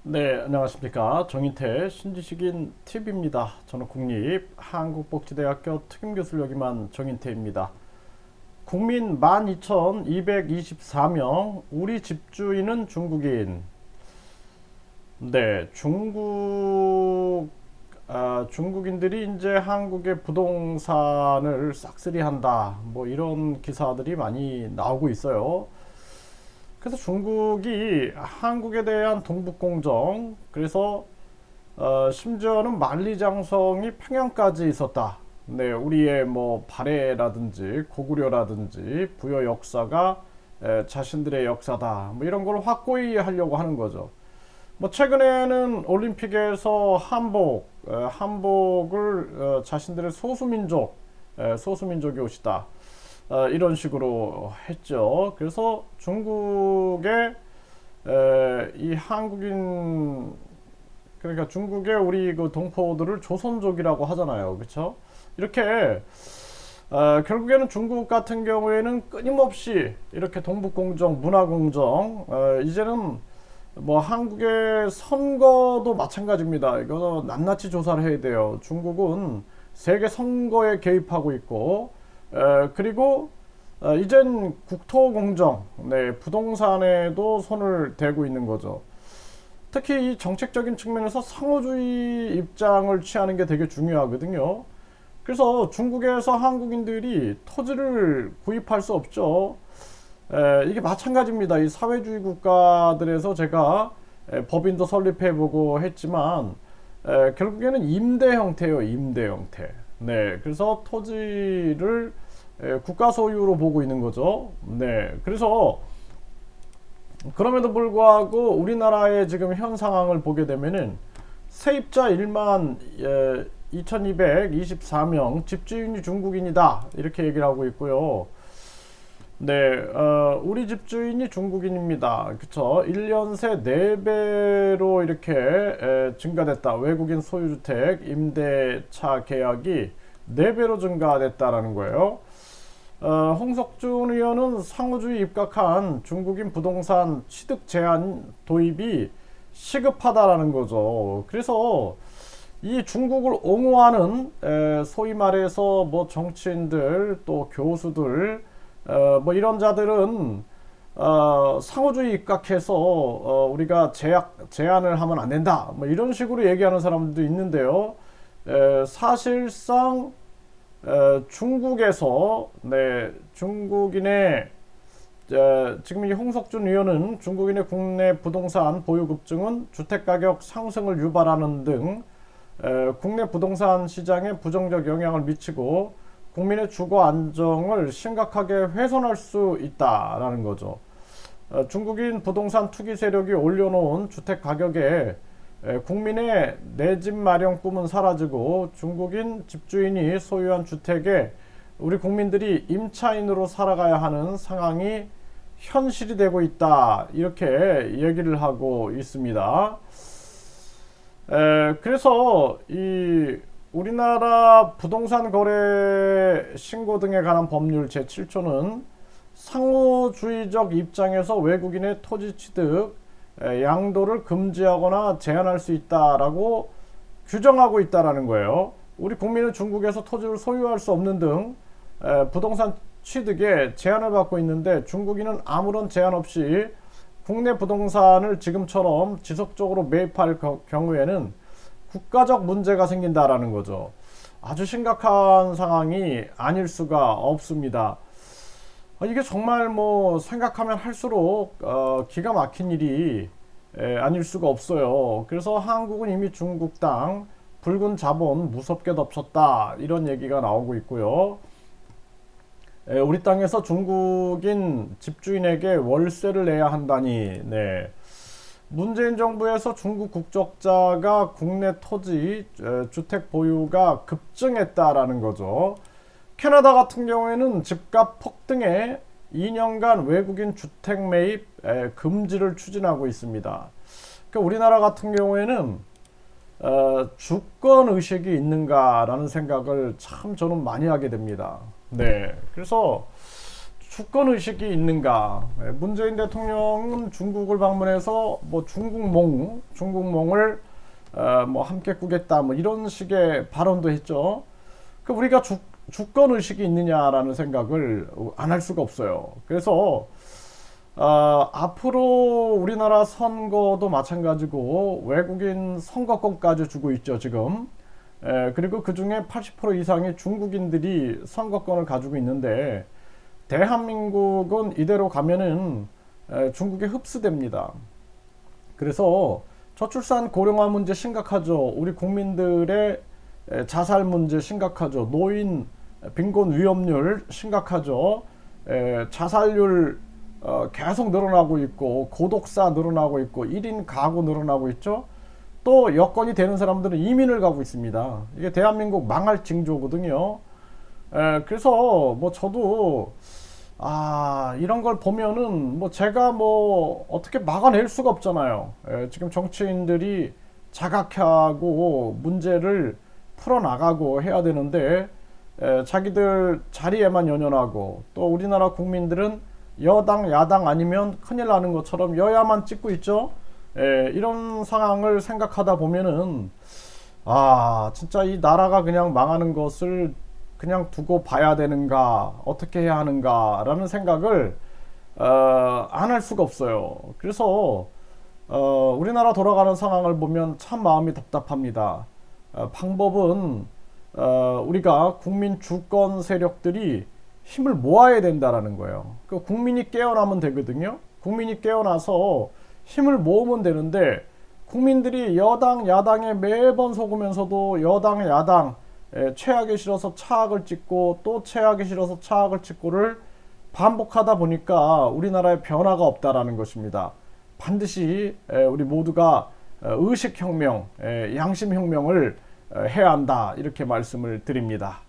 네, 안녕하십니까. 정인태 신지식인 TV입니다. 저는 국립한국복지대학교 특임교수를 역임한 정인태입니다. 국민 12,224명, 우리 집주인은 중국인. 네, 중국인들이 이제 한국의 부동산을 싹쓸이한다. 뭐 이런 기사들이 많이 나오고 있어요. 그래서 중국이 한국에 대한 동북공정, 그래서 심지어는 만리장성이 평양까지 있었다. 네, 우리의 뭐 발해라든지 고구려라든지 부여 역사가 자신들의 역사다. 뭐 이런 걸 확고히 하려고 하는 거죠. 뭐 최근에는 올림픽에서 한복을 자신들의 소수민족의 옷이다. 이런 식으로 했죠. 그래서 중국의 이 한국인, 그러니까 중국의 우리 그 동포들을 조선족이라고 하잖아요. 그렇죠? 이렇게 결국에는 중국 같은 경우에는 끊임없이 이렇게 동북공정, 문화공정, 이제는 뭐 한국의 선거도 마찬가지입니다. 이거 낱낱이 조사를 해야 돼요. 중국은 세계 선거에 개입하고 있고, 그리고 이젠 국토공정, 네, 부동산에도 손을 대고 있는 거죠. 특히 이 정책적인 측면에서 상호주의 입장을 취하는 게 되게 중요하거든요. 그래서 중국에서 한국인들이 토지를 구입할 수 없죠. 이게 마찬가지입니다. 이 사회주의 국가들에서 제가 법인도 설립해보고 했지만 결국에는 임대 형태예요. 임대 형태. 네, 그래서 토지를 국가 소유로 보고 있는 거죠. 네, 그래서 그럼에도 불구하고 우리나라의 지금 현 상황을 보게 되면은 세입자 1만 2224명, 집주인이 중국인이다. 이렇게 얘기를 하고 있고요. 네, 우리 집주인이 중국인입니다. 그쵸? 1년 새 4배로 이렇게 증가됐다. 외국인 소유주택 임대차 계약이 4배로 증가됐다라는 거예요. 홍석준 의원은 상호주의 입각한 중국인 부동산 취득 제한 도입이 시급하다라는 거죠. 그래서 이 중국을 옹호하는 소위 말해서 뭐 정치인들 또 교수들 뭐 이런 자들은 상호주의 입각해서 우리가 제한을 하면 안 된다. 뭐 이런 식으로 얘기하는 사람들도 있는데요. 사실상 중국에서 네, 중국인의 지금 이 홍석준 의원은 중국인의 국내 부동산 보유 급증은 주택가격 상승을 유발하는 등 국내 부동산 시장에 부정적 영향을 미치고 국민의 주거 안정을 심각하게 훼손할 수 있다라는 거죠. 중국인 부동산 투기 세력이 올려놓은 주택 가격에 국민의 내 집 마련 꿈은 사라지고 중국인 집주인이 소유한 주택에 우리 국민들이 임차인으로 살아가야 하는 상황이 현실이 되고 있다. 이렇게 얘기를 하고 있습니다. 그래서 이 우리나라 부동산 거래 신고 등에 관한 법률 제7조는 상호주의적 입장에서 외국인의 토지 취득, 양도를 금지하거나 제한할 수 있다라고 규정하고 있다라는 거예요. 우리 국민은 중국에서 토지를 소유할 수 없는 등 부동산 취득에 제한을 받고 있는데 중국인은 아무런 제한 없이 국내 부동산을 지금처럼 지속적으로 매입할 경우에는 국가적 문제가 생긴다라는 거죠. 아주 심각한 상황이 아닐 수가 없습니다. 이게 정말 뭐 생각하면 할수록 기가 막힌 일이 아닐 수가 없어요. 그래서 한국은 이미 중국 땅 붉은 자본 무섭게 덮쳤다 이런 얘기가 나오고 있고요. 우리 땅에서 중국인 집주인에게 월세를 내야 한다니. 네. 문재인 정부에서 중국 국적자가 국내 토지 주택 보유가 급증했다라는 거죠. 캐나다 같은 경우에는 집값 폭등에 2년간 외국인 주택 매입 금지를 추진하고 있습니다. 그러니까 우리나라 같은 경우에는 주권 의식이 있는가라는 생각을 참 저는 많이 하게 됩니다. 네, 그래서 주권 의식이 있는가? 문재인 대통령은 중국을 방문해서 뭐 중국몽을 뭐 함께 꾸겠다 뭐 이런 식의 발언도 했죠. 그 우리가 주권 의식이 있느냐라는 생각을 안 할 수가 없어요. 그래서 앞으로 우리나라 선거도 마찬가지고 외국인 선거권까지 주고 있죠 지금. 그리고 그 중에 80% 이상이 중국인들이 선거권을 가지고 있는데 대한민국은 이대로 가면은 중국에 흡수됩니다. 그래서 저출산 고령화 문제 심각하죠. 우리 국민들의 자살 문제 심각하죠. 노인 빈곤 위험률 심각하죠. 자살률 계속 늘어나고 있고 고독사 늘어나고 있고 1인 가구 늘어나고 있죠. 또 여건이 되는 사람들은 이민을 가고 있습니다. 이게 대한민국 망할 징조거든요. 그래서 뭐 저도 이런 걸 보면은 뭐 제가 뭐 어떻게 막아낼 수가 없잖아요. 지금 정치인들이 자각하고 문제를 풀어나가고 해야 되는데 자기들 자리에만 연연하고 또 우리나라 국민들은 여당 야당 아니면 큰일 나는 것처럼 여야만 찍고 있죠. 이런 상황을 생각하다 보면은 진짜 이 나라가 그냥 망하는 것을 그냥 두고 봐야 되는가 어떻게 해야 하는가 라는 생각을 안 할 수가 없어요. 그래서 우리나라 돌아가는 상황을 보면 참 마음이 답답합니다. 방법은 우리가 국민 주권 세력들이 힘을 모아야 된다라는 거예요. 그 국민이 깨어나면 되거든요. 국민이 깨어나서 힘을 모으면 되는데 국민들이 여당 야당에 매번 속으면서도 여당 야당 최악이 싫어서 차악을 찍고 또 최악이 싫어서 차악을 찍고를 반복하다 보니까 우리나라에 변화가 없다라는 것입니다. 반드시 우리 모두가 의식혁명, 양심혁명을 해야 한다 이렇게 말씀을 드립니다.